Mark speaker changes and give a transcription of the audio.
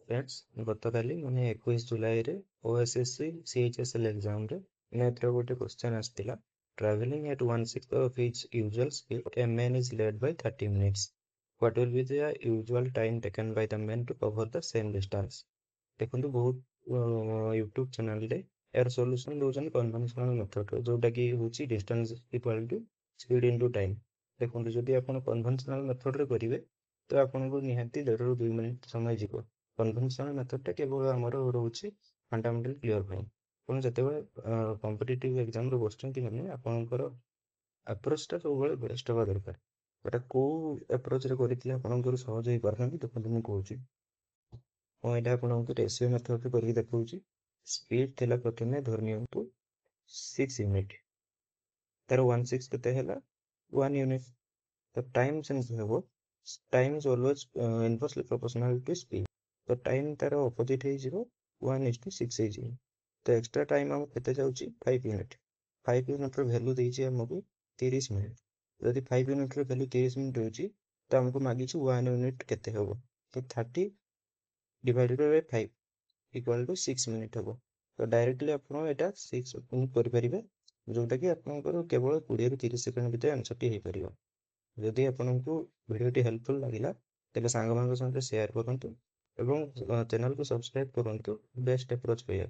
Speaker 1: friends गतकाली मैंने 21 जुलाई रे ओएसएससी सीएचएसएल एग्जाम रे मैथ रो गोटे क्वेश्चन आस्थिला travelling at 1/6 of its usual speed a man is led by 30 minutes what will be the usual time taken by the man to cover the same distance देखो बहुत YouTube channel रे यार solution दोजन conventional method जोटा कि होची distance equal to speed into time देखो जदि आपण कन्वेंशनल मेथड रे करिवे तो आपको निहाती 1.5 ରୁ 2 मिनिट समय जीव कन्वेंशनल मेथडटा केवल आमर रोचे फंडामेंटल क्लियर पाई ଆପଣ ଯେତେବେଳେ କମ୍ପିଟିଟିଭ୍ ଏକ୍ଜାମ୍ରେ ବସୁଛନ୍ତି ମାନେ ଆପଣଙ୍କର ଆପ୍ରୋଚଟା ସବୁବେଳେ ବେଷ୍ଟ ହେବା ଦରକାର ଏଟା କେଉଁ ଆପ୍ରୋଚରେ କରିଥିଲେ ଆପଣଙ୍କର ସହଜ ହେଇପାରୁନାହାନ୍ତି ଦେଖନ୍ତୁ ମୁଁ କହୁଛି ମୁଁ ଏଇଟା ଆପଣଙ୍କୁ ରେସିଓ ମେଥଡ଼ରେ କରିକି ଦେଖାଉଛି ସ୍ପିଡ୍ ଥିଲା ପ୍ରଥମେ ଧରି ନିଅନ୍ତୁ 6 ୟୁନିଟ୍ ତାର 1/6 କେତେ ହେଲା 1 ୟୁନିଟ୍ ତ ଟାଇମ୍ ସେମିତି ହେବ time is always inversely proportional to speed ତ ଟାଇମ୍ ତାର ଅପୋଜିଟ୍ ହେଇଯିବ 1:6 ହେଇଯିବ तो एक्स्ट्रा टाइम आम के जाऊँगी 5 यूनिट 5 यूनिट्र भैल्यू देती आमको 30 मिनिट जदि 5 यूनिट्र भैल्यू 30 मिनिट होची तो आमको मागी 1 यूनिट केते हबो तो 30 divided by 5 equal to 6 minute हबो तो डायरेक्टली आपण एटा 6 कर परिबे जोटा कि आपनकर केवल 20 ରୁ 30 सेकंड भितर आंसर टी हे परिबो जदि आपनको वीडियो टी हेल्पफुल लागिला तेबे सांग मानक संगे शेयर करंतु एवं चैनल को सब्सक्राइब करंतु बेस्ट अप्रोच पे